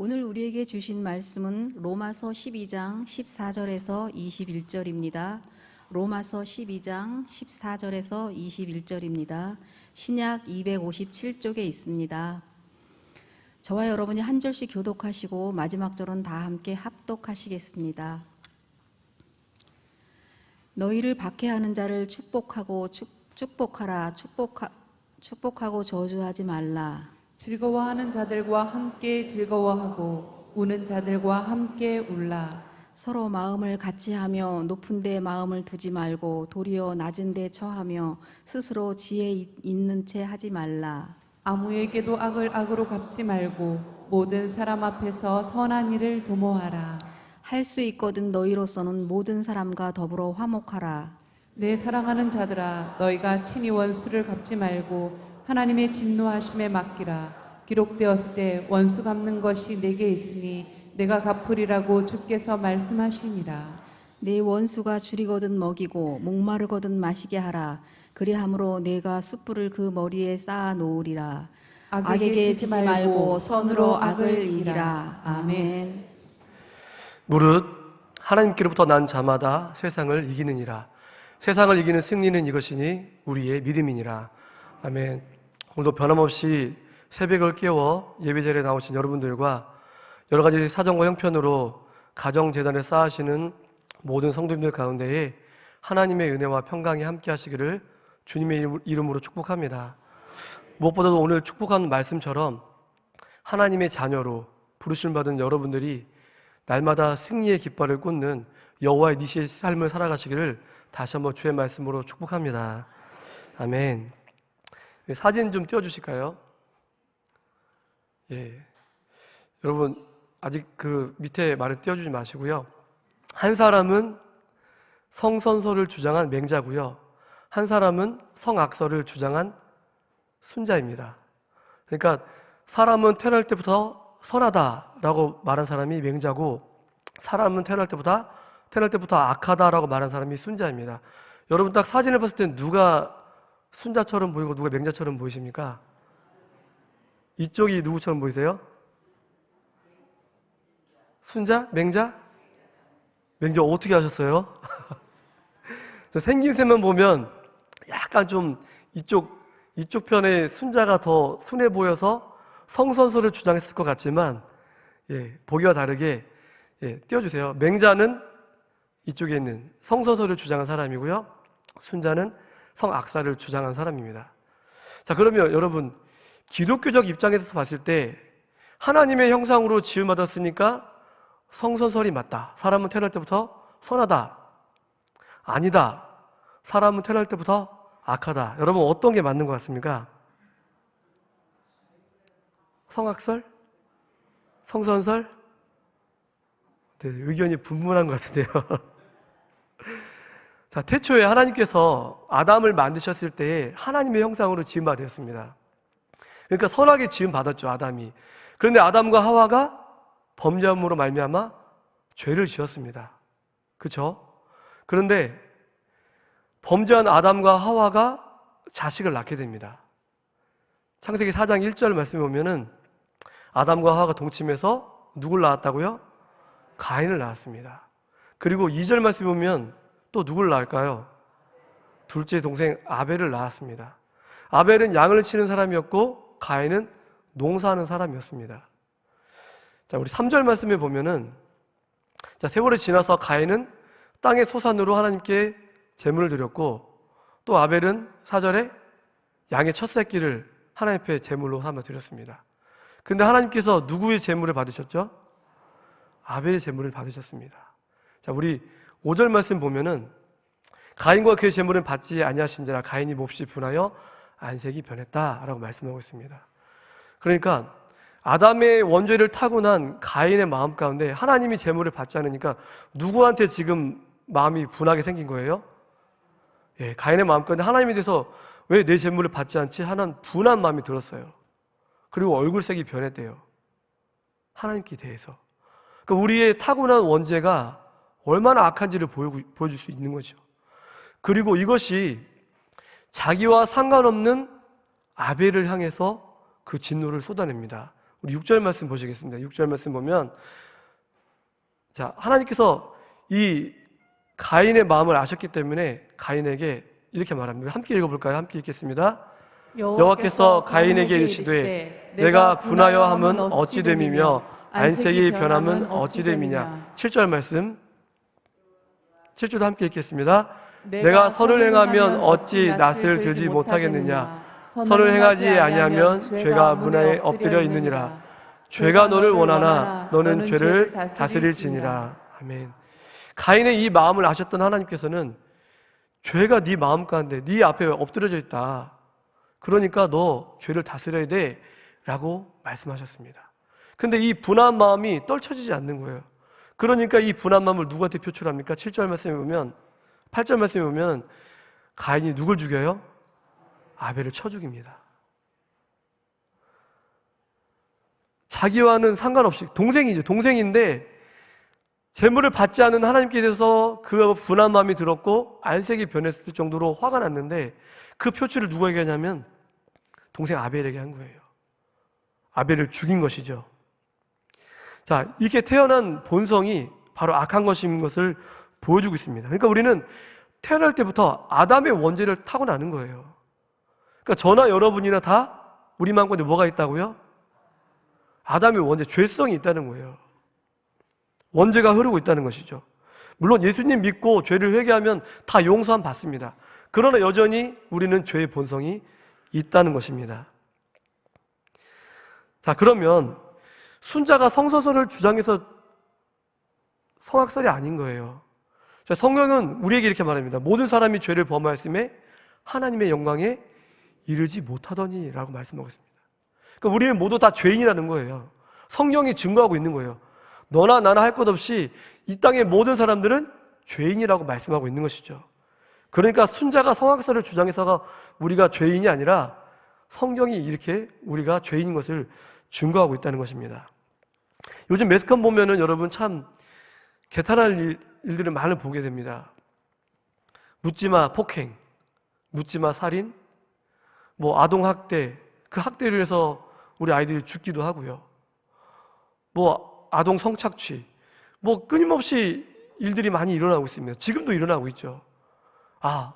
오늘 우리에게 주신 말씀은 로마서 12장 14절에서 21절입니다. 로마서 12장 14절에서 21절입니다. 신약 257쪽에 있습니다. 저와 여러분이 한 절씩 교독하시고 마지막 절은 다 함께 합독하시겠습니다. 너희를 박해하는 자를 축복하고 축복하고 저주하지 말라. 즐거워하는 자들과 함께 즐거워하고 우는 자들과 함께 울라. 서로 마음을 같이 하며 높은 데 마음을 두지 말고 도리어 낮은 데 처하며 스스로 지혜 있는 채 하지 말라. 아무에게도 악을 악으로 갚지 말고 모든 사람 앞에서 선한 일을 도모하라. 할 수 있거든 너희로서는 모든 사람과 더불어 화목하라. 내 사랑하는 자들아, 너희가 친히 원수를 갚지 말고 하나님의 진노하심에 맡기라. 기록되었을 때 원수 갚는 것이 내게 있으니 내가 갚으리라고 주께서 말씀하시니라. 내 원수가 줄이거든 먹이고 목마르거든 마시게 하라. 그리함으로 내가 숯불을 그 머리에 쌓아 놓으리라. 악에게 지지 말고 선으로 악을 이기라. 아멘. 무릇 하나님께로부터 난 자마다 세상을 이기느니라. 세상을 이기는 승리는 이것이니 우리의 믿음이니라. 아멘. 오늘도 변함없이 새벽을 깨워 예배자리에 나오신 여러분들과 여러 가지 사정과 형편으로 가정재단을 쌓으시는 모든 성도님들 가운데에 하나님의 은혜와 평강이 함께 하시기를 주님의 이름으로 축복합니다. 무엇보다도 오늘 축복하는 말씀처럼 하나님의 자녀로 부르심 받은 여러분들이 날마다 승리의 깃발을 꽂는 여호와의 니시의 삶을 살아가시기를 다시 한번 주의 말씀으로 축복합니다. 아멘. 사진 좀 띄워주실까요? 예. 여러분, 아직 그 밑에 말을 띄워주지 마시고요. 한 사람은 성선설을 주장한 맹자고요. 한 사람은 성악설을 주장한 순자입니다. 그러니까 사람은 태어날 때부터 선하다라고 말한 사람이 맹자고, 사람은 태어날 때부터 악하다라고 말한 사람이 순자입니다. 여러분 딱 사진을 봤을 때 누가 순자처럼 보이고 누가 맹자처럼 보이십니까? 이쪽이 누구처럼 보이세요? 순자? 맹자? 맹자 어떻게 하셨어요? 생김새만 보면 약간 좀 이쪽 편의 순자가 더 순해 보여서 성선설을 주장했을 것 같지만, 보기와 다르게, 띄워주세요. 맹자는 이쪽에 있는 성선설을 주장한 사람이고요, 순자는 성악사를 주장한 사람입니다. 자, 그러면 여러분, 기독교적 입장에서 봤을 때 하나님의 형상으로 지음받았으니까 성선설이 맞다. 사람은 태어날 때부터 선하다. 아니다. 사람은 태어날 때부터 악하다. 여러분 어떤 게 맞는 것 같습니까? 성악설? 성선설? 네, 의견이 분분한 것 같은데요. 자, 태초에 하나님께서 아담을 만드셨을 때 하나님의 형상으로 지음받았습니다. 그러니까 선하게 지음받았죠, 아담이. 그런데 아담과 하와가 범죄함으로 말미암아 죄를 지었습니다. 그렇죠? 그런데 범죄한 아담과 하와가 자식을 낳게 됩니다. 창세기 4장 1절 말씀에 보면은 아담과 하와가 동침해서 누굴 낳았다고요? 가인을 낳았습니다. 그리고 2절 말씀에 보면 또 누굴 낳을까요? 둘째 동생 아벨을 낳았습니다. 아벨은 양을 치는 사람이었고 가인은 농사하는 사람이었습니다. 자, 우리 3절 말씀에 보면은, 자, 세월이 지나서 가인은 땅의 소산으로 하나님께 제물을 드렸고, 또 아벨은 4절에 양의 첫 새끼를 하나님 앞에 제물로 삼아 드렸습니다. 근데 하나님께서 누구의 제물을 받으셨죠? 아벨의 제물을 받으셨습니다. 자, 우리 5절 말씀 보면은 가인과 그의 제물은 받지 아니하신지라 가인이 몹시 분하여 안색이 변했다라고 말씀하고 있습니다. 그러니까 아담의 원죄를 타고난 가인의 마음 가운데 하나님이 제물을 받지 않으니까 누구한테 지금 마음이 분하게 생긴 거예요? 가인의 마음 가운데 하나님에 대해서 왜 내 제물을 받지 않지? 하는 분한 마음이 들었어요. 그리고 얼굴색이 변했대요. 하나님께 대해서. 그러니까 우리의 타고난 원죄가 얼마나 악한지를 보여줄 수 있는 거죠. 그리고 이것이 자기와 상관없는 아벨을 향해서 그 진노를 쏟아냅니다. 우리 6절 말씀 보시겠습니다. 6절 말씀 보면, 자, 하나님께서 이 가인의 마음을 아셨기 때문에 가인에게 이렇게 말합니다. 함께 읽어볼까요? 함께 읽겠습니다. 여호와께서 가인에게 이르시되 내가 분하여 함은 어찌 됨이며 안색이 변함은 어찌 됨이냐. 7절 말씀, 7절도 함께 읽겠습니다. 내가 선을 행하면 어찌 낯을 들지 못하겠느냐. 선을 행하지 아니하면 죄가 문화에 엎드려 있느니라. 죄가 너를 원하나 너는 죄를 다스릴지니라. 아멘. 가인의 이 마음을 아셨던 하나님께서는 죄가 네 마음 가운데 네 앞에 엎드려져 있다. 그러니까 너 죄를 다스려야 돼 라고 말씀하셨습니다. 근데 이 분한 마음이 떨쳐지지 않는 거예요. 그러니까 이 분한 마음을 누구한테 표출합니까? 7절 말씀에 보면, 8절 말씀에 보면 가인이 누굴 죽여요? 아벨을 쳐 죽입니다. 자기와는 상관없이 동생이죠. 동생인데 재물을 받지 않은 하나님께서 그 분한 마음이 들었고 안색이 변했을 정도로 화가 났는데 그 표출을 누구에게 하냐면 동생 아벨에게 한 거예요. 아벨을 죽인 것이죠. 자, 이렇게 태어난 본성이 바로 악한 것인 것을 보여주고 있습니다. 그러니까 우리는 태어날 때부터 아담의 원죄를 타고나는 거예요. 그러니까 저나 여러분이나 다 우리 마음 가운데 뭐가 있다고요? 아담의 원죄, 죄성이 있다는 거예요. 원죄가 흐르고 있다는 것이죠. 물론 예수님 믿고 죄를 회개하면 다 용서함 받습니다. 그러나 여전히 우리는 죄의 본성이 있다는 것입니다. 자, 그러면 순자가 성서설을 주장해서 성악설이 아닌 거예요. 자, 성경은 우리에게 이렇게 말합니다. 모든 사람이 죄를 범하였음에 하나님의 영광에 이르지 못하더니 라고 말씀하고 있습니다. 그러니까 우리는 모두 다 죄인이라는 거예요. 성경이 증거하고 있는 거예요. 너나 나나 할 것 없이 이 땅의 모든 사람들은 죄인이라고 말씀하고 있는 것이죠. 그러니까 순자가 성악설을 주장해서가 우리가 죄인이 아니라 성경이 이렇게 우리가 죄인인 것을 증거하고 있다는 것입니다. 요즘 매스컴 보면은 여러분 참 개탄할 일들을 많이 보게 됩니다. 묻지마 폭행, 묻지마 살인, 뭐 아동학대, 그 학대를 해서 우리 아이들이 죽기도 하고요. 뭐 아동 성착취, 뭐 끊임없이 일들이 많이 일어나고 있습니다. 지금도 일어나고 있죠. 아,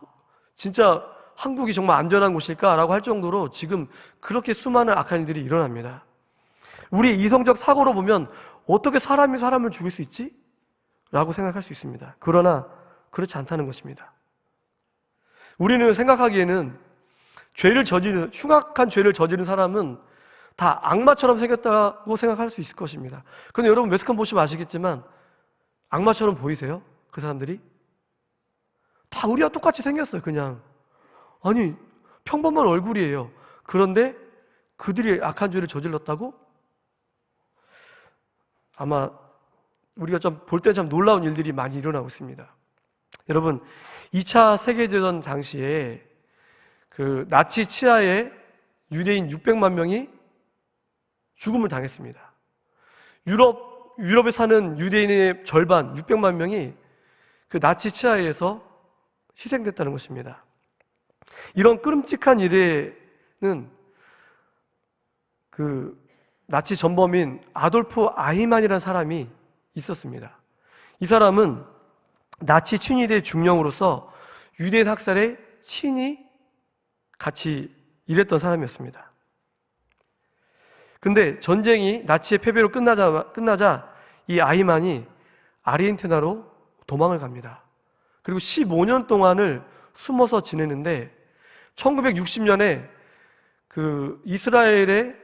진짜 한국이 정말 안전한 곳일까라고 할 정도로 지금 그렇게 수많은 악한 일들이 일어납니다. 우리 이성적 사고로 보면 어떻게 사람이 사람을 죽일 수 있지? 라고 생각할 수 있습니다. 그러나 그렇지 않다는 것입니다. 우리는 생각하기에는 흉악한 죄를 저지른 사람은 다 악마처럼 생겼다고 생각할 수 있을 것입니다. 그런데 여러분 매스컴 보시면 아시겠지만 악마처럼 보이세요? 그 사람들이? 다 우리와 똑같이 생겼어요. 그냥 아니 평범한 얼굴이에요. 그런데 그들이 악한 죄를 저질렀다고? 아마 우리가 좀 볼 때 참 놀라운 일들이 많이 일어나고 있습니다. 여러분 2차 세계대전 당시에 그 나치 치하에 유대인 600만 명이 죽음을 당했습니다. 유럽에 사는 유대인의 절반 600만 명이 그 나치 치하에서 희생됐다는 것입니다. 이런 끔찍한 일에는 그 나치 전범인 아돌프 아이만이라는 사람이 있었습니다. 이 사람은 나치 친위대 중령으로서 유대인 학살에 친히 같이 일했던 사람이었습니다. 그런데 전쟁이 나치의 패배로 끝나자 이 아이만이 아르헨티나로 도망을 갑니다. 그리고 15년 동안을 숨어서 지내는데 1960년에 그 이스라엘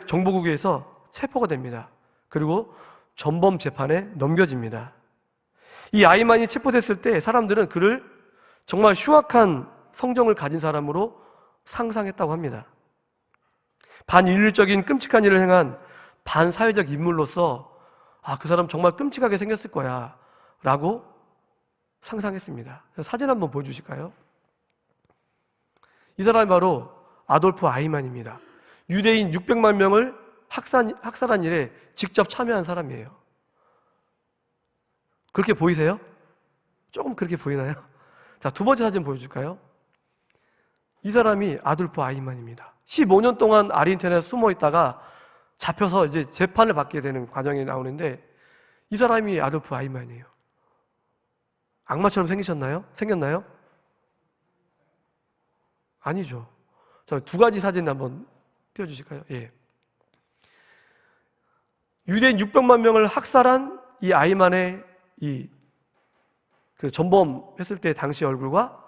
정보국에서 체포가 됩니다. 그리고 전범 재판에 넘겨집니다. 이 아이만이 체포됐을 때 사람들은 그를 정말 흉악한 성정을 가진 사람으로 상상했다고 합니다. 반인륜적인 끔찍한 일을 행한 반사회적 인물로서 그 사람 정말 끔찍하게 생겼을 거야 라고 상상했습니다. 사진 한번 보여주실까요? 이 사람이 바로 아돌프 아이만입니다. 유대인 600만 명을 학살한 일에 직접 참여한 사람이에요. 그렇게 보이세요? 조금 그렇게 보이나요? 자, 두 번째 사진 보여줄까요? 이 사람이 아돌프 아이만입니다. 15년 동안 아르헨티나에 숨어 있다가 잡혀서 이제 재판을 받게 되는 과정이 나오는데 이 사람이 아돌프 아이만이에요. 악마처럼 생겼나요? 아니죠. 자, 두 가지 사진 한번 띄워주실까요? 예. 유대인 600만 명을 학살한 이 아이만의 그 전범했을 때 당시 얼굴과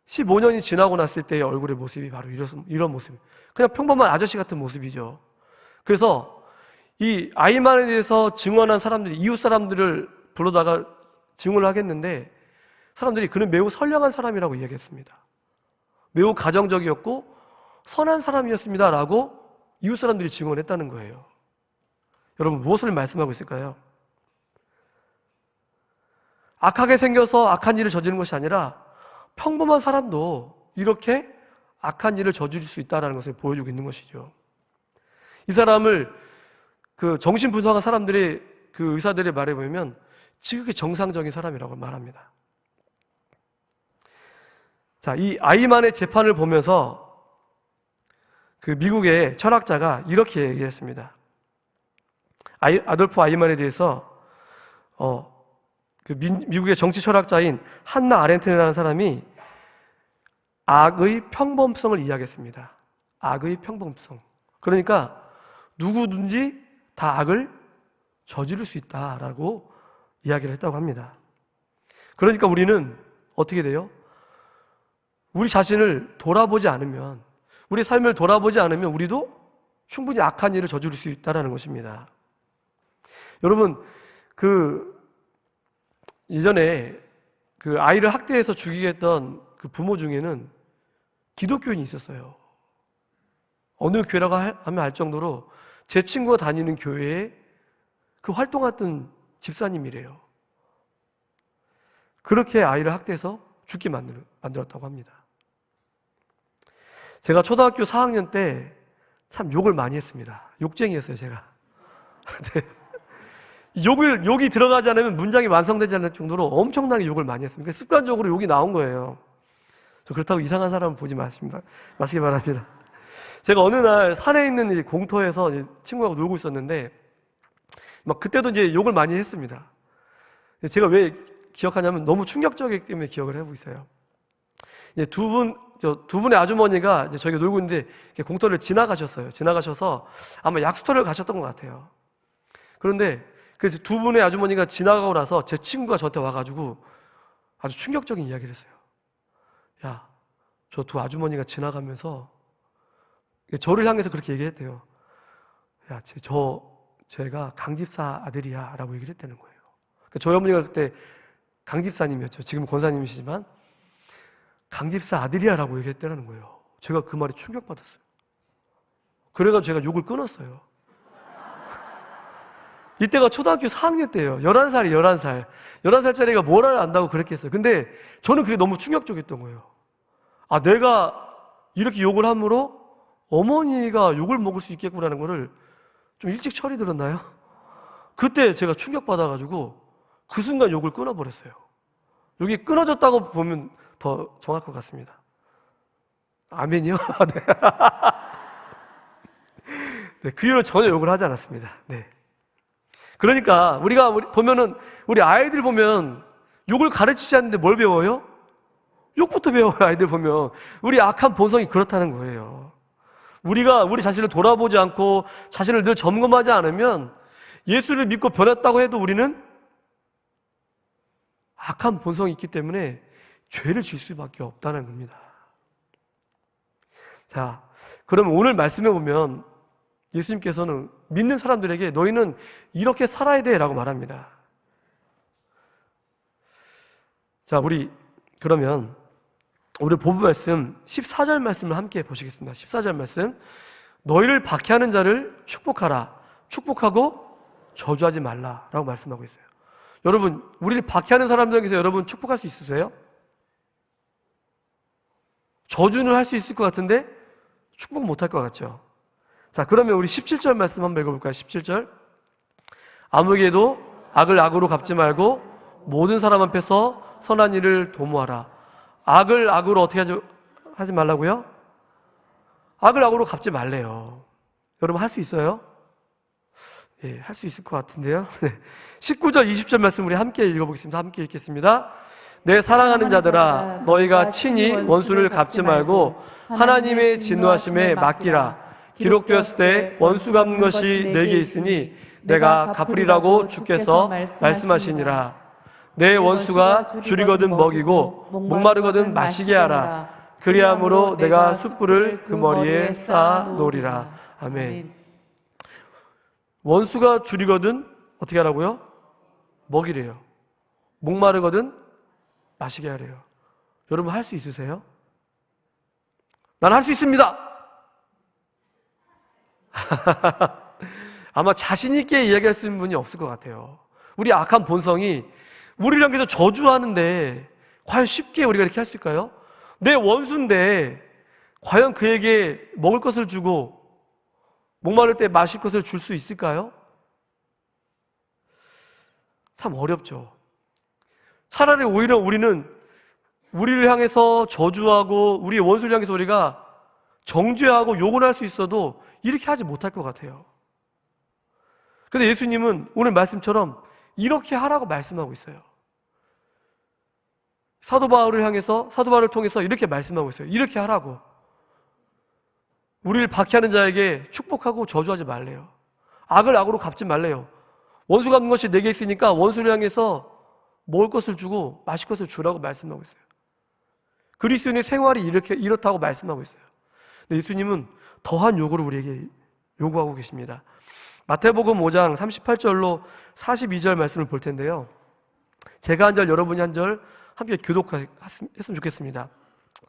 15년이 지나고 났을 때의 얼굴의 모습이 바로 이런 모습. 그냥 평범한 아저씨 같은 모습이죠. 그래서 이 아이만에 대해서 증언한 사람들이 이웃 사람들을 불러다가 증언을 하겠는데 사람들이 그는 매우 선량한 사람이라고 이야기했습니다. 매우 가정적이었고 선한 사람이었습니다 라고 이웃 사람들이 증언했다는 거예요. 여러분 무엇을 말씀하고 있을까요? 악하게 생겨서 악한 일을 저지르는 것이 아니라 평범한 사람도 이렇게 악한 일을 저지를 수 있다는 것을 보여주고 있는 것이죠. 이 사람을 그 정신분석한 사람들의 그 의사들의 말에 보면 지극히 정상적인 사람이라고 말합니다. 자, 이 아이만의 재판을 보면서 그 미국의 철학자가 이렇게 얘기했습니다. 아돌프 아이만에 대해서 그 미국의 정치 철학자인 한나 아렌트라는 사람이 악의 평범성을 이야기했습니다. 악의 평범성. 그러니까 누구든지 다 악을 저지를 수 있다라고 이야기를 했다고 합니다. 그러니까 우리는 어떻게 돼요? 우리 자신을 돌아보지 않으면, 우리 삶을 돌아보지 않으면 우리도 충분히 악한 일을 저지를 수 있다는 것입니다. 여러분, 이전에 그 아이를 학대해서 죽이게 했던 그 부모 중에는 기독교인이 있었어요. 어느 교회라고 하면 알 정도로 제 친구가 다니는 교회에 그 활동했던 집사님이래요. 그렇게 아이를 학대해서 죽게 만들었다고 합니다. 제가 초등학교 4학년 때 참 욕을 많이 했습니다. 욕쟁이였어요, 제가. 네. 욕이 들어가지 않으면 문장이 완성되지 않을 정도로 엄청나게 욕을 많이 했습니다. 습관적으로 욕이 나온 거예요. 그렇다고 이상한 사람은 보지 마시기 바랍니다. 제가 어느 날 산에 있는 이 공터에서 친구하고 놀고 있었는데 막 그때도 이제 욕을 많이 했습니다. 제가 왜 기억하냐면 너무 충격적이기 때문에 기억을 하고 있어요. 이제 두 분의 아주머니가 이제 저희가 놀고 있는데 공터를 지나가셨어요. 지나가셔서 아마 약수터를 가셨던 것 같아요. 그런데 그 두 분의 아주머니가 지나가고 나서 제 친구가 저한테 와가지고 아주 충격적인 이야기를 했어요. 야, 저 두 아주머니가 지나가면서 저를 향해서 그렇게 얘기했대요. 야, 쟤가 강집사 아들이야 라고 얘기를 했다는 거예요. 그러니까 저희 어머니가 그때 강집사님이었죠. 지금 권사님이시지만 강집사 아들이야 라고 얘기했다는 거예요. 제가 그 말에 충격받았어요. 그래가지고 제가 욕을 끊었어요. 이때가 초등학교 4학년 때예요. 11살이 11살짜리가 뭘 안다고 그렇게 했어요. 근데 저는 그게 너무 충격적이었던 거예요. 아, 내가 이렇게 욕을 함으로 어머니가 욕을 먹을 수 있겠구나라는 거를 좀 일찍 철이 들었나요? 그때 제가 충격받아가지고 그 순간 욕을 끊어버렸어요. 여기 끊어졌다고 보면 더 정확할 것 같습니다. 아멘이요? 네. 네, 그 이후로 전혀 욕을 하지 않았습니다. 네. 그러니까 우리가 보면은 우리 아이들 보면 욕을 가르치지 않는데 뭘 배워요? 욕부터 배워요. 아이들 보면 우리 악한 본성이 그렇다는 거예요. 우리가 우리 자신을 돌아보지 않고 자신을 늘 점검하지 않으면 예수를 믿고 변했다고 해도 우리는 악한 본성이 있기 때문에 죄를 질 수밖에 없다는 겁니다. 자, 그러면 오늘 말씀해 보면 예수님께서는 믿는 사람들에게 너희는 이렇게 살아야 돼 라고 말합니다. 자, 그러면 우리 본문 말씀 14절 말씀을 함께 보시겠습니다. 14절 말씀. 너희를 박해하는 자를 축복하라. 축복하고 저주하지 말라 라고 말씀하고 있어요. 여러분, 우리를 박해하는 사람들에게서 여러분 축복할 수 있으세요? 저주는 할 수 있을 것 같은데 축복 못할 것 같죠? 자, 그러면 우리 17절 말씀 한번 읽어볼까요? 17절. 아무에게도 악을 악으로 갚지 말고 모든 사람 앞에서 선한 일을 도모하라. 악을 악으로 어떻게 하지 말라고요? 악을 악으로 갚지 말래요. 여러분 할 수 있어요? 예, 할 수 있을 것 같은데요. 19절, 20절 말씀 우리 함께 읽어보겠습니다. 함께 읽겠습니다. 내 사랑하는 자들아, 너희가 친히 원수를 갚지 말고 하나님의 진노하심에 맡기라. 기록되었을 때 원수 갚는 것이 내게 있으니 내가 갚으리라고 주께서 말씀하시니라. 내 원수가 줄이거든 먹이고 목마르거든 마시게 하라. 그리함으로 내가 숯불을 그 머리에 쌓아 놓으리라. 아멘. 원수가 줄이거든 어떻게 하라고요? 먹이래요. 목마르거든 마시게 하래요. 여러분 할 수 있으세요? 난 할 수 있습니다. 아마 자신 있게 이야기할 수 있는 분이 없을 것 같아요. 우리 악한 본성이 우리를 향해서 저주하는데 과연 쉽게 우리가 이렇게 할 수 있을까요? 내 원수인데 과연 그에게 먹을 것을 주고 목마를 때 마실 것을 줄 수 있을까요? 참 어렵죠. 차라리 오히려 우리는 우리를 향해서 저주하고 우리의 원수를 향해서 우리가 정죄하고 욕을 할 수 있어도 이렇게 하지 못할 것 같아요. 그런데 예수님은 오늘 말씀처럼 이렇게 하라고 말씀하고 있어요. 사도 바울을 통해서 이렇게 말씀하고 있어요. 이렇게 하라고. 우리를 박해하는 자에게 축복하고 저주하지 말래요. 악을 악으로 갚지 말래요. 원수 갚는 것이 내게 있으니까 원수를 향해서 먹을 것을 주고 마실 것을 주라고 말씀하고 있어요. 그리스도인의 생활이 이렇다고 말씀하고 있어요. 근데 예수님은 더한 요구를 우리에게 요구하고 계십니다. 마태복음 5장 38절로 42절 말씀을 볼 텐데요. 제가 한 절, 여러분이 한 절 함께 교독했으면 좋겠습니다.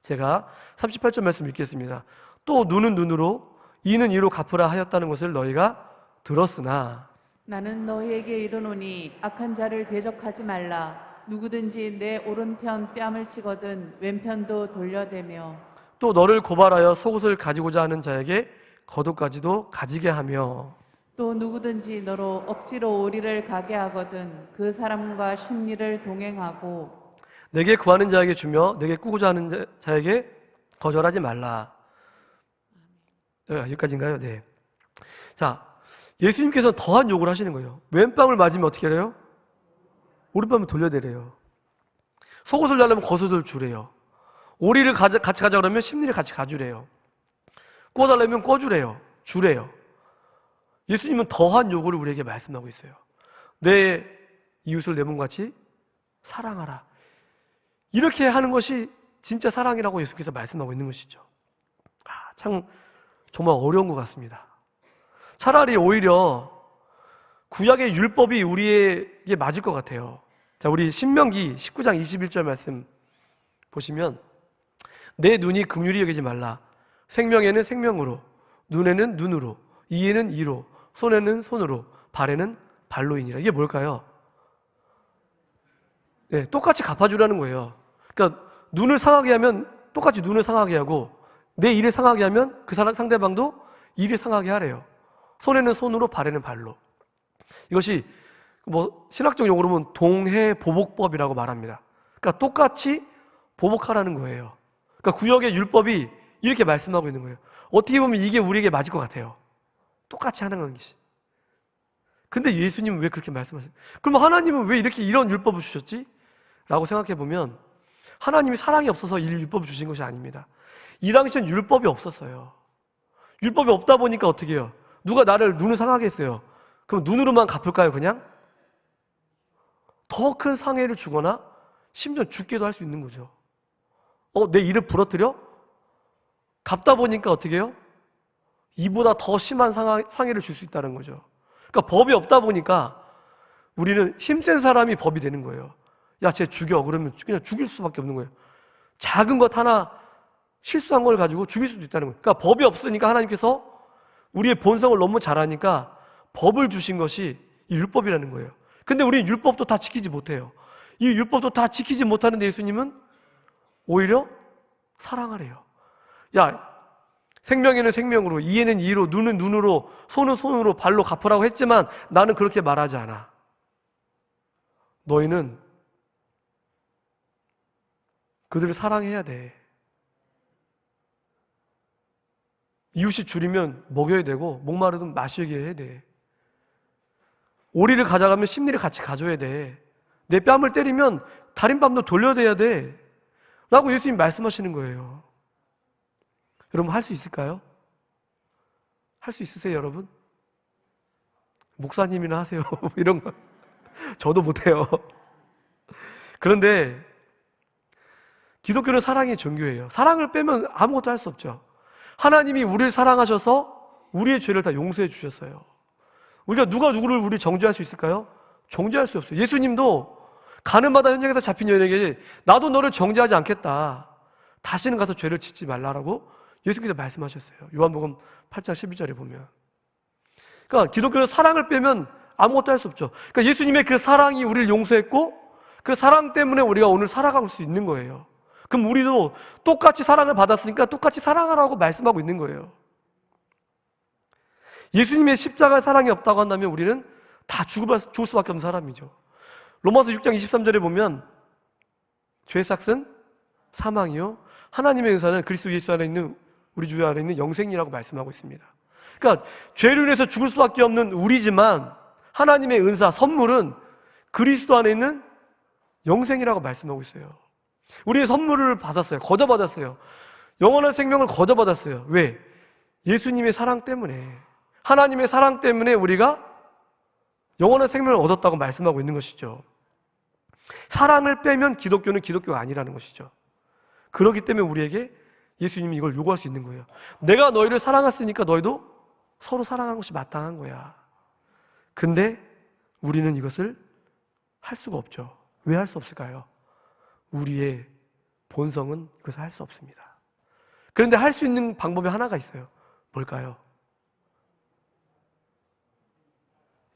제가 38절 말씀 읽겠습니다. 또 눈은 눈으로 이는 이로 갚으라 하였다는 것을 너희가 들었으나 나는 너희에게 이르노니 악한 자를 대적하지 말라. 누구든지 내 오른편 뺨을 치거든 왼편도 돌려대며 또 너를 고발하여 속옷을 가지고자 하는 자에게 겉옷까지도 가지게 하며 또 누구든지 너로 억지로 오리를 가게 하거든 그 사람과 심리를 동행하고 내게 구하는 자에게 주며 내게 꾸고자 하는 자에게 거절하지 말라. 여기까지인가요? 네. 자, 예수님께서 더한 요구를 하시는 거예요. 왼뺨을 맞으면 어떻게 해요? 오른뺨을 돌려대래요. 속옷을 달라면 겉옷을 주래요. 오리를 같이 가자 그러면 심리를 같이 가주래요. 구워달라면 꿔주래요. 주래요. 예수님은 더한 요구를 우리에게 말씀하고 있어요. 내 이웃을 내 몸같이 사랑하라. 이렇게 하는 것이 진짜 사랑이라고 예수께서 말씀하고 있는 것이죠. 참 정말 어려운 것 같습니다. 차라리 오히려 구약의 율법이 우리에게 맞을 것 같아요. 자, 우리 신명기 19장 21절 말씀 보시면 내 눈이 긍휼히 여기지 말라. 생명에는 생명으로, 눈에는 눈으로, 이에는 이로, 손에는 손으로, 발에는 발로이니라. 이게 뭘까요? 네, 똑같이 갚아주라는 거예요. 그러니까 눈을 상하게 하면 똑같이 눈을 상하게 하고 내 일을 상하게 하면 그 사람 상대방도 일을 상하게 하래요. 손에는 손으로, 발에는 발로. 이것이 신학적 용어로 보면 동해보복법이라고 말합니다. 그러니까 똑같이 보복하라는 거예요. 그러니까 구역의 율법이 이렇게 말씀하고 있는 거예요. 어떻게 보면 이게 우리에게 맞을 것 같아요. 똑같이 하는 것이. 근데 예수님은 왜 그렇게 말씀하세요? 그럼 하나님은 왜 이렇게 이런 율법을 주셨지? 라고 생각해 보면 하나님이 사랑이 없어서 이 율법을 주신 것이 아닙니다. 이 당시엔 율법이 없었어요. 율법이 없다 보니까 어떻게 해요? 누가 나를 눈을 상하게 했어요. 그럼 눈으로만 갚을까요, 그냥? 더 큰 상해를 주거나 심지어 죽게도 할 수 있는 거죠. 내 일을 부러뜨려? 갚다 보니까 어떻게 해요? 이보다 더 심한 상해를 줄 수 있다는 거죠. 그러니까 법이 없다 보니까 우리는 힘센 사람이 법이 되는 거예요. 야, 쟤 죽여. 그러면 그냥 죽일 수밖에 없는 거예요. 작은 것 하나 실수한 걸 가지고 죽일 수도 있다는 거예요. 그러니까 법이 없으니까 하나님께서 우리의 본성을 너무 잘 아니까 법을 주신 것이 이 율법이라는 거예요. 근데 우리는 율법도 다 지키지 못해요. 이 율법도 다 지키지 못하는데 예수님은 오히려 사랑하래요. 야, 생명에는 생명으로, 이에는 이로, 눈은 눈으로, 손은 손으로, 발로 갚으라고 했지만 나는 그렇게 말하지 않아. 너희는 그들을 사랑해야 돼. 이웃이 줄이면 먹여야 되고 목마르든 마시게 해야 돼. 오리를 가져가면 심리를 같이 가져야 돼. 내 뺨을 때리면 다른 뺨도 돌려대야 돼. 라고 예수님 말씀하시는 거예요. 여러분 할 수 있을까요? 할 수 있으세요, 여러분? 목사님이나 하세요. 이런 거. 저도 못해요. 그런데 기독교는 사랑의 종교예요. 사랑을 빼면 아무것도 할 수 없죠. 하나님이 우리를 사랑하셔서 우리의 죄를 다 용서해 주셨어요. 우리가 누가 누구를 우리 정죄할 수 있을까요? 정죄할 수 없어요. 예수님도 가늠하다 현장에서 잡힌 여인에게 나도 너를 정죄하지 않겠다. 다시는 가서 죄를 짓지 말라라고 예수께서 말씀하셨어요. 요한복음 8장 12절에 보면. 그러니까 기독교는 사랑을 빼면 아무것도 할 수 없죠. 그러니까 예수님의 그 사랑이 우리를 용서했고 그 사랑 때문에 우리가 오늘 살아갈 수 있는 거예요. 그럼 우리도 똑같이 사랑을 받았으니까 똑같이 사랑하라고 말씀하고 있는 거예요. 예수님의 십자가 사랑이 없다고 한다면 우리는 다 죽을 수밖에 없는 사람이죠. 로마서 6장 23절에 보면 죄의 삭은 사망이요 하나님의 은사는 그리스도 예수 안에 있는 우리 주 안에 있는 영생이라고 말씀하고 있습니다. 그러니까 죄로 인해서 죽을 수밖에 없는 우리지만 하나님의 은사, 선물은 그리스도 안에 있는 영생이라고 말씀하고 있어요. 우리의 선물을 받았어요. 거저받았어요. 영원한 생명을 거저받았어요. 왜? 예수님의 사랑 때문에, 하나님의 사랑 때문에 우리가 영원한 생명을 얻었다고 말씀하고 있는 것이죠. 사랑을 빼면 기독교는 기독교가 아니라는 것이죠. 그렇기 때문에 우리에게 예수님이 이걸 요구할 수 있는 거예요. 내가 너희를 사랑했으니까 너희도 서로 사랑하는 것이 마땅한 거야. 근데 우리는 이것을 할 수가 없죠. 왜 할 수 없을까요? 우리의 본성은 그것을 할 수 없습니다. 그런데 할 수 있는 방법이 하나가 있어요. 뭘까요?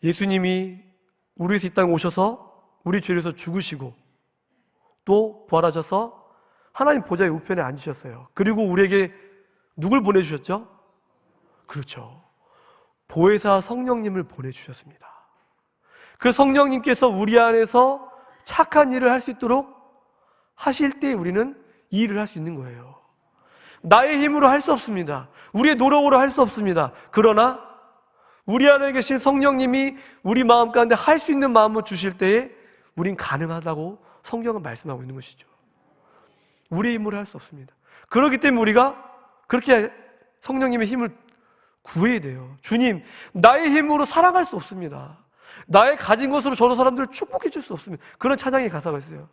예수님이 우리에서 이 땅에 오셔서 우리 죄를 위해서 죽으시고 또 부활하셔서 하나님 보좌의 우편에 앉으셨어요. 그리고 우리에게 누굴 보내주셨죠? 그렇죠. 보혜사 성령님을 보내주셨습니다. 그 성령님께서 우리 안에서 착한 일을 할 수 있도록 하실 때 우리는 이 일을 할 수 있는 거예요. 나의 힘으로 할 수 없습니다. 우리의 노력으로 할 수 없습니다. 그러나 우리 안에 계신 성령님이 우리 마음 가운데 할 수 있는 마음을 주실 때에 우린 가능하다고 성경은 말씀하고 있는 것이죠. 우리의 힘으로 할 수 없습니다. 그렇기 때문에 우리가 그렇게 성령님의 힘을 구해야 돼요. 주님, 나의 힘으로 사랑할 수 없습니다. 나의 가진 것으로 저런 사람들을 축복해 줄 수 없습니다. 그런 찬양의 가사가 있어요.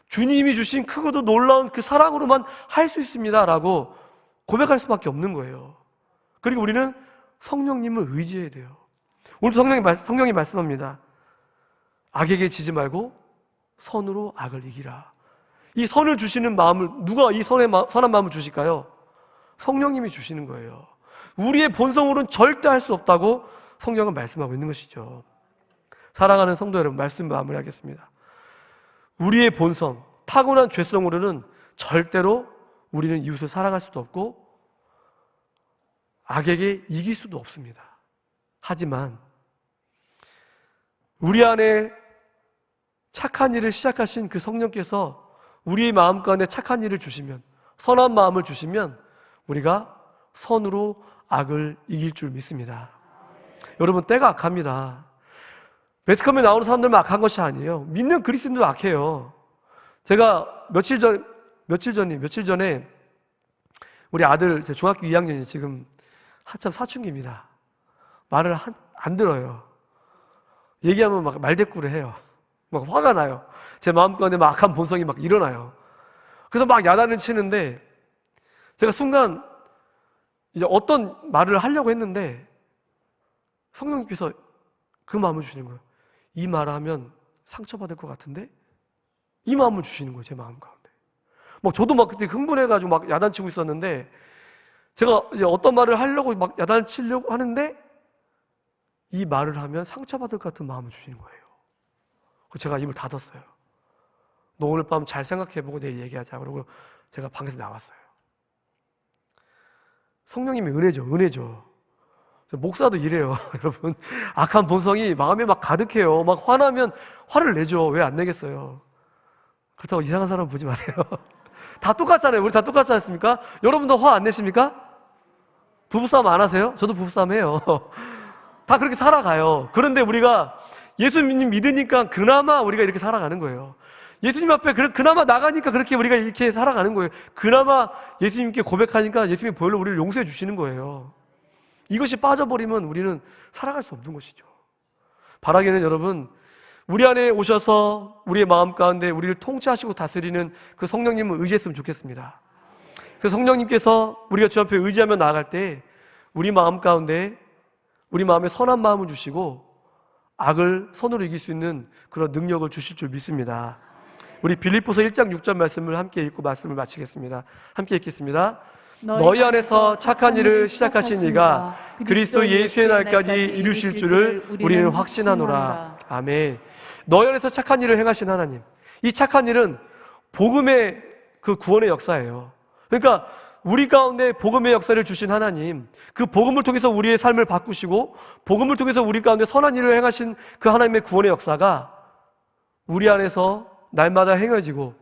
주님이 주신 크고도 놀라운 그 사랑으로만 할 수 있습니다 라고 고백할 수밖에 없는 거예요. 그리고 우리는 성령님을 의지해야 돼요. 오늘도 성령이 말씀합니다. 악에게 지지 말고 선으로 악을 이기라. 이 선을 주시는 마음을 누가 이 선한 마음을 주실까요? 성령님이 주시는 거예요. 우리의 본성으로는 절대 할 수 없다고 성경은 말씀하고 있는 것이죠. 사랑하는 성도 여러분, 말씀 마무리하겠습니다. 우리의 본성, 타고난 죄성으로는 절대로 우리는 이웃을 사랑할 수도 없고 악에게 이길 수도 없습니다. 하지만 우리 안에 착한 일을 시작하신 그 성령께서 우리의 마음 가운데 착한 일을 주시면, 선한 마음을 주시면 우리가 선으로 악을 이길 줄 믿습니다. 여러분, 때가 악합니다. 매스컴에 나오는 사람들만 악한 것이 아니에요. 믿는 그리스도인도 악해요. 제가 며칠 전에 우리 아들, 제 중학교 2학년이 지금 한참 사춘기입니다. 말을 안 들어요. 얘기하면 막 말대꾸를 해요. 막 화가 나요. 제 마음 가운데 막 악한 본성이 막 일어나요. 그래서 막 야단을 치는데 제가 순간 이제 어떤 말을 하려고 했는데 성령님께서 그 마음을 주시는 거예요. 이 말을 하면 상처받을 것 같은데 이 마음을 주시는 거예요. 제 마음 가운데. 막 저도 막 그때 흥분해가지고 막 야단치고 있었는데 제가 이제 어떤 말을 하려고 막 야단을 치려고 하는데 이 말을 하면 상처받을 것 같은 마음을 주시는 거예요. 제가 입을 닫았어요. 너 오늘 밤 잘 생각해보고 내일 얘기하자. 그러고 제가 방에서 나왔어요. 성령님의 은혜죠. 목사도 이래요. 여러분, 악한 본성이 마음에 막 가득해요. 막 화나면 화를 내죠. 왜 안 내겠어요? 그렇다고 이상한 사람 보지 마세요. 다 똑같잖아요. 우리 다 똑같지 않습니까? 여러분도 화 안 내십니까? 부부싸움 안 하세요? 저도 부부싸움 해요. 다 그렇게 살아가요. 그런데 우리가 예수님 믿으니까 그나마 우리가 이렇게 살아가는 거예요. 예수님 앞에 그나마 나가니까 그렇게 우리가 이렇게 살아가는 거예요. 그나마 예수님께 고백하니까 예수님이 보혈로 우리를 용서해 주시는 거예요. 이것이 빠져버리면 우리는 살아갈 수 없는 것이죠. 바라기는 여러분, 우리 안에 오셔서 우리의 마음 가운데 우리를 통치하시고 다스리는 그 성령님을 의지했으면 좋겠습니다. 그 성령님께서 우리가 주 앞에 의지하며 나아갈 때 우리 마음 가운데 우리 마음에 선한 마음을 주시고 악을 선으로 이길 수 있는 그런 능력을 주실 줄 믿습니다. 우리 빌립보서 1장 6절 말씀을 함께 읽고 말씀을 마치겠습니다. 함께 읽겠습니다. 너희 안에서 착한 일을 시작하신 이가 그리스도 예수의 날까지 이루실 줄을 우리는 확신하노라. 아멘. 너희 안에서 착한 일을 행하신 하나님, 이 착한 일은 복음의 그 구원의 역사예요. 그러니까 우리 가운데 복음의 역사를 주신 하나님, 그 복음을 통해서 우리의 삶을 바꾸시고 복음을 통해서 우리 가운데 선한 일을 행하신 그 하나님의 구원의 역사가 우리 안에서 날마다 행해지고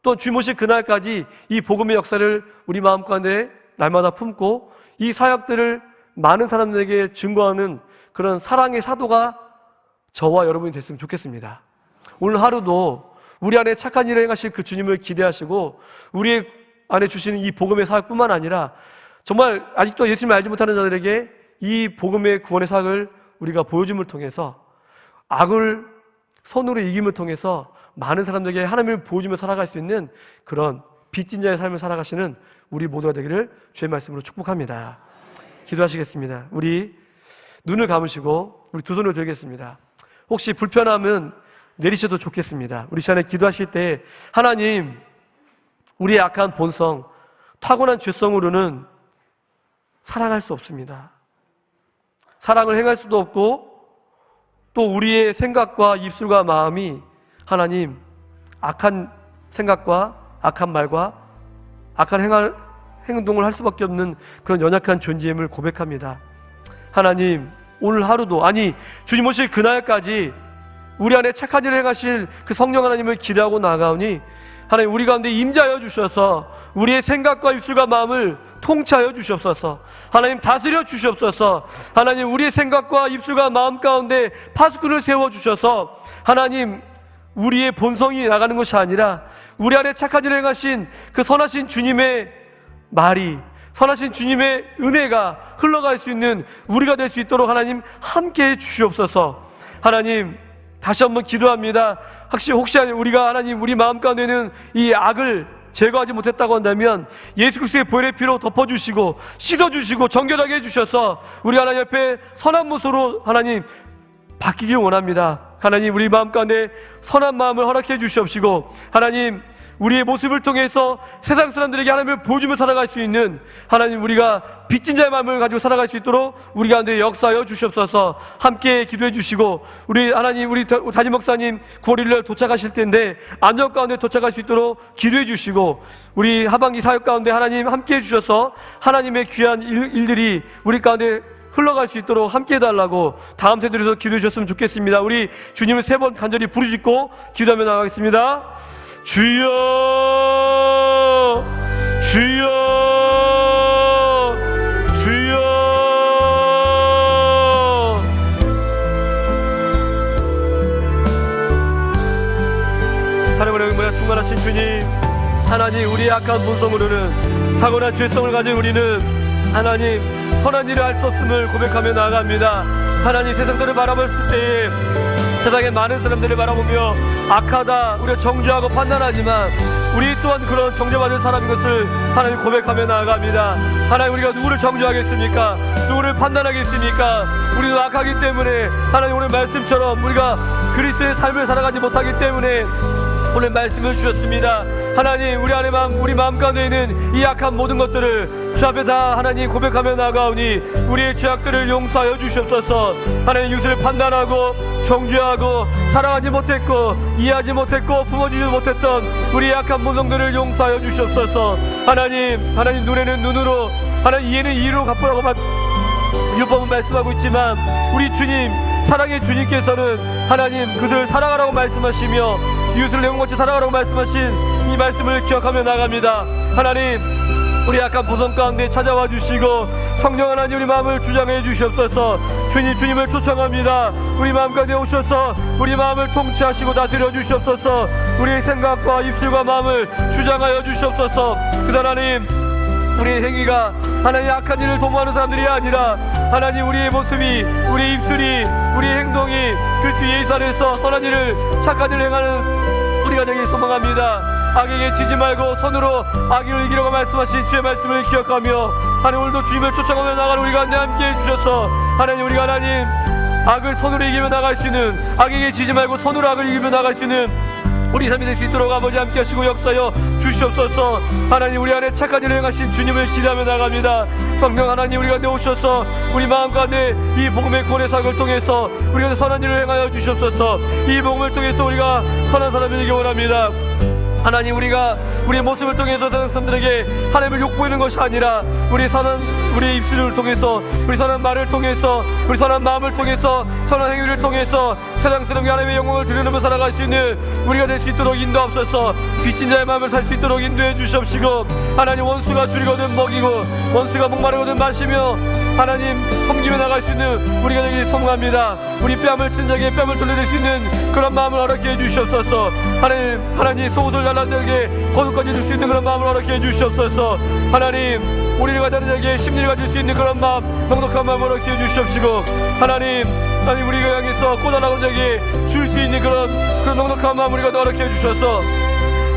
또 주 모실 그날까지 이 복음의 역사를 우리 마음 가운데 날마다 품고 이 사역들을 많은 사람들에게 증거하는 그런 사랑의 사도가 저와 여러분이 됐으면 좋겠습니다. 오늘 하루도 우리 안에 착한 일을 행하실 그 주님을 기대하시고 우리의 안에 주시는 이 복음의 사역뿐만 아니라 정말 아직도 예수님을 알지 못하는 자들에게 이 복음의 구원의 사역을 우리가 보여줌을 통해서 악을 선으로 이김을 통해서 많은 사람들에게 하나님을 보여주며 살아갈 수 있는 그런 빚진 자의 삶을 살아가시는 우리 모두가 되기를 주의 말씀으로 축복합니다. 기도하시겠습니다. 우리 눈을 감으시고 우리 두 손을 들겠습니다. 혹시 불편함은 내리셔도 좋겠습니다. 우리 시간에 기도하실 때 하나님, 우리의 약한 본성, 타고난 죄성으로는 사랑할 수 없습니다. 사랑을 행할 수도 없고 또 우리의 생각과 입술과 마음이 하나님 악한 생각과 악한 말과 악한 행동을 할 수밖에 없는 그런 연약한 존재임을 고백합니다. 하나님, 오늘 하루도 아니 주님 오실 그날까지 우리 안에 착한 일을 행하실 그 성령 하나님을 기대하고 나아가오니 하나님 우리 가운데 임재하여 주셔서 우리의 생각과 입술과 마음을 통치하여 주시옵소서. 하나님 다스려 주시옵소서. 하나님 우리의 생각과 입술과 마음 가운데 파수꾼을 세워 주셔서 하나님 우리의 본성이 나가는 것이 아니라 우리 안에 착한 일을 행하신 그 선하신 주님의 말이, 선하신 주님의 은혜가 흘러갈 수 있는 우리가 될 수 있도록 하나님 함께해 주시옵소서. 하나님 다시 한번 기도합니다. 혹시 우리가 하나님 우리 마음 가운데는 이 악을 제거하지 못했다고 한다면 예수 그리스도의 보혈의 피로 덮어주시고 씻어주시고 정결하게 해주셔서 우리 하나님 옆에 선한 모습으로 하나님 바뀌길 원합니다. 하나님 우리 마음 가운데 선한 마음을 허락해 주시옵시고 하나님 우리의 모습을 통해서 세상 사람들에게 하나님을 보여주며 살아갈 수 있는 하나님 우리가 빚진 자의 마음을 가지고 살아갈 수 있도록 우리 가운데 역사하여 주시옵소서. 함께 기도해 주시고 우리 하나님 우리 담임 목사님 9월 1일 도착하실 텐데 안전 가운데 도착할 수 있도록 기도해 주시고 우리 하반기 사역 가운데 하나님 함께 해 주셔서 하나님의 귀한 일들이 우리 가운데 흘러갈 수 있도록 함께 해달라고 다음 세대에서 기도해 주셨으면 좋겠습니다. 우리 주님을 3번 간절히 부르짖고 기도하며 나가겠습니다. 주여 주여 주여. 사랑을 행복하여 충만하신 주님, 하나님 우리의 악한 본성으로는 타고난 죄성을 가진 우리는 하나님 선한 일을 할 수 없음을 고백하며 나아갑니다. 하나님 세상들을 바라봤을 때에 세상의 많은 사람들을 바라보며 악하다 우리가 정죄하고 판단하지만 우리 또한 그런 정죄받을 사람인 것을 하나님 고백하며 나아갑니다. 하나님 우리가 누구를 정죄하겠습니까? 누구를 판단하겠습니까? 우리는 악하기 때문에 하나님 오늘 말씀처럼 우리가 그리스도의 삶을 살아가지 못하기 때문에 오늘 말씀을 주셨습니다. 하나님 우리 마음 가운데 있는 이 악한 모든 것들을 주 앞에 다 하나님 고백하며 나아가오니 우리의 죄악들을 용서하여 주시옵소서. 하나님 이웃을 판단하고 정죄하고 사랑하지 못했고 이해하지 못했고 품어주지 못했던 우리의 악한 본성들을 용서하여 주시옵소서. 하나님 눈에는 눈으로 하나님 이해는 이해로 갚으라고 율법은 말씀하고 있지만 우리 주님 사랑의 주님께서는 하나님 그들을 사랑하라고 말씀하시며 이웃을 내 몸같이 사랑하라고 말씀하신 이 말씀을 기억하며 나갑니다. 하나님 우리 약한 보성 가운데 찾아와 주시고 성령 하나님 우리 마음을 주장해 주시옵소서. 주님을 초청합니다. 우리 마음 가운데 오셔서 우리 마음을 통치하시고 다스려 주시옵소서. 우리의 생각과 입술과 마음을 주장하여 주시옵소서. 그 하나님, 우리의 행위가 하나님 악한 일을 도모하는 사람들이 아니라 하나님 우리의 모습이, 우리의 입술이, 우리의 행동이 그리스도 예수 안에서 선한 일을, 착한 일을 행하는 우리가 되길 소망합니다. 악에게 지지 말고 손으로 악을 이기려고 말씀하신 주의 말씀을 기억하며 하나님 오늘도 주님을 초청하며 나가는 우리가 함께 해주셔서 하나님, 우리가 하나님 악을 손으로 이기며 나갈 수 있는, 악에게 지지 말고 손으로 악을 이기며 나갈 수 있는 우리 삶이 될 수 있도록 아버지 함께 하시고 역사여 주시옵소서. 하나님 우리 안에 착한 일을 행하신 주님을 기대하며 나갑니다. 성령 하나님 우리 가운데 오셔서 우리 마음 가운데 이 복음의 구원의 사역을 통해서 우리 가운데 선한 일을 행하여 주시옵소서. 이 복음을 통해서 우리가 선한 사람이 되기 원합니다. 하나님, 우리가 우리의 모습을 통해서 다른 사람들에게 하나님을 욕보이는 것이 아니라 우리의 입술을 통해서, 우리 선한 말을 통해서, 우리 선한 마음을 통해서, 선한 행위를 통해서 세상 사람에게 하나님의 영광을 드러내며 살아갈 수 있는 우리가 될 수 있도록 인도하옵소서. 빚진 자의 마음을 살 수 있도록 인도해 주시옵시고, 하나님 원수가 줄이거든 먹이고 원수가 목마르거든 마시며 하나님 섬기며 나갈 수 있는 우리가 되길 소망합니다. 우리 뺨을 친 자에게 뺨을 돌려줄 수 있는 그런 마음을 허락해 주시옵소서. 하나님 속옷을 잘난 자에게 겉옷까지 줄 수 있는 그런 마음을 허락해 주시옵소서. 하나님 우리를 가다는 자에게 심리를 가질 수 있는 그런 마음, 넉넉한 마음을 허락해 주시옵시고, 하나님 우리가 향해서 고단하는 자에게 줄 수 있는 그런 넉넉한 마음 우리가 허락해 주셔서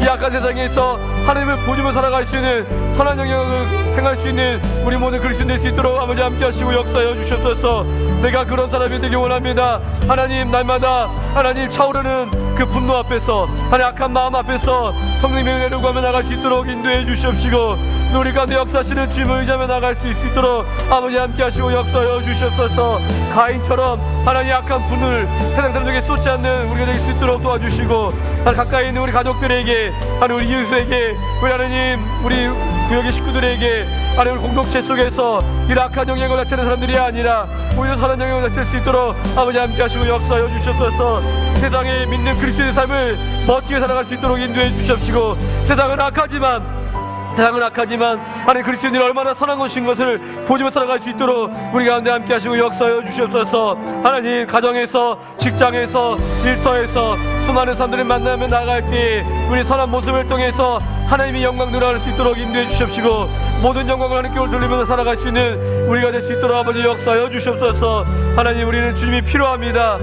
이 악한 세상에서 하나님을 보지며 살아갈 수 있는 선한 영역을 행할 수 있는 우리 모든 그리스도인 될 수 있도록 아버지 함께 하시고 역사여 주셨소서. 내가 그런 사람이 되기 원합니다. 하나님 날마다 하나님 차오르는 그 분노 앞에서, 하나님 악한 마음 앞에서 성령의 은혜를 구하며 나갈 수 있도록 인도해 주시옵시고, 우리 가운데 역사하시는 주님을 의지하며 나갈 수 있도록 아버지 함께 하시고 역사여 주시옵소서. 가인처럼 하나님 악한 분을 세상 사람들에게 쏟지 않는 우리가 될 수 있도록 도와주시고, 가까이 있는 우리 가족들에게, 하나님 우리 이웃에게, 우리 하나님 우리 구역의 식구들에게, 하나님 우리 공동체 속에서 이 악한 영향을 나타내는 사람들이 아니라 오히려 선한 영향을 나타낼 수 있도록 아버지 함께 하시고 역사여 주시옵소서. 세상에 믿는 그리스도의 삶을 멋지게 살아갈 수 있도록 인도해 주시옵시고, 세상은 악하지만 하나님 그리스도인이 얼마나 선한 것인 것을 보지며 살아갈 수 있도록 우리 가운데 함께 하시고 역사여 주시옵소서. 하나님 가정에서, 직장에서, 일터에서 수많은 사람들을 만나며 나갈 때 우리 선한 모습을 통해서 하나님이 영광 드러날 수 있도록 인도해 주시옵시고, 모든 영광을 하나님께 돌리면서 살아갈 수 있는 우리가 될 수 있도록 아버지 역사여 주시옵소서. 하나님 우리는 주님이 필요합니다.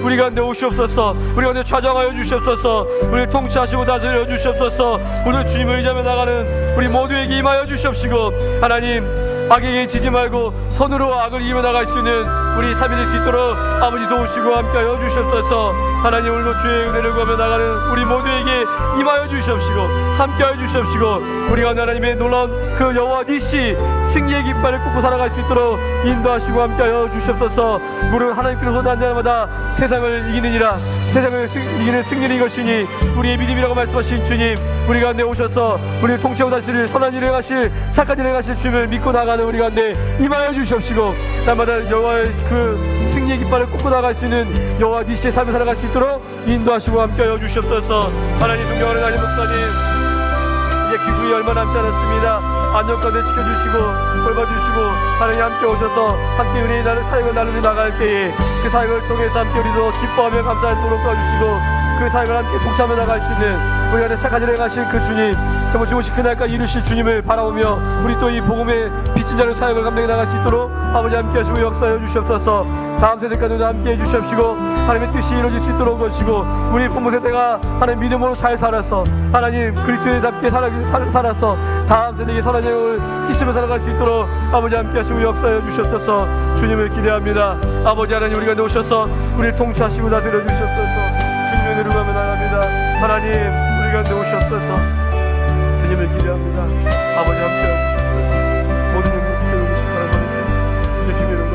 우리 가운데 오시옵소서. 우리 가운데 좌정하여 주시옵소서. 우리를 통치하시고 다스려 주시옵소서. 오늘 주님을 의지하며 나가는 우리 모두에게 임하여 주시옵시고, 하나님 악에게 지지 말고 손으로 악을 이기며 나갈 수 있는 우리 삶이 될 수 있도록 아버지 도우시고 함께하여 주시옵소서. 하나님 오늘도 주의 은혜를 구하며 나가는 우리 모두에게 임하여 주시옵시고 함께하여 주시옵시고, 우리가 하나님의 놀라운 그 여호와 니시 승리의 깃발을 꽂고 살아갈 수 있도록 인도하시고 함께하여 주시옵소서. 우리는 하나님께로 손한 자마다 세상을 이기느니라, 세상을 이기는 승리는 이것이니 우리의 믿음이라고 말씀하신 주님, 우리 가운데 오셔서 우리를 통치하고 다스릴 선한 일을 행하실, 착한 일을 행하실 주님을 믿고 나가는 우리 가운데 임하여 주시옵시고, 날마다 여호와의 그 승리의 깃발을 꽂고 나갈 수 있는 여호와 니시의 삶을 살아갈 수 있도록 인도하시고 함께하여 주시옵소서. 하나님 존경하는 하나님 목사님, 이제 기구이 얼마 남지 않았습니다. 안전 가운데 지켜주시고 돌봐주시고 하나님 함께 오셔서 함께 우리 나를 사역을 나누며 나갈 때에 그 사역을 통해서 함께 우리도 기뻐하며 감사하도록 도와주시고, 그 사역을 함께 동참해 나갈 수 있는 우리 안에 착한 일을 행하신 그 주님, 정말 죽으신 그날까지 이루실 주님을 바라보며 우리 또 이 복음의 빚진 자를 사역을 감당해 나갈 수 있도록 아버지 함께 하시고 역사해 주시옵소서. 다음 세대까지도 함께 해주시옵시고 하나님의 뜻이 이루어질 수 있도록 도와주시고, 우리 부모 세대가 하나님 믿음으로 잘 살아서 하나님 그리스도인답게 살아서 다음 세대에게 선한 영을 끼치며 살아갈 수 있도록 아버지 함께 하시고 역사해 주시옵소서. 주님을 기대합니다. 아버지 하나님 우리가 오셔서 우리를 통치하시고 다스려 주시옵소서. 주님의 은혜를 구하며 나갑니다. 하나님 우리 가운데 오셨소서. 주님을 기대합니다. 아버지 함께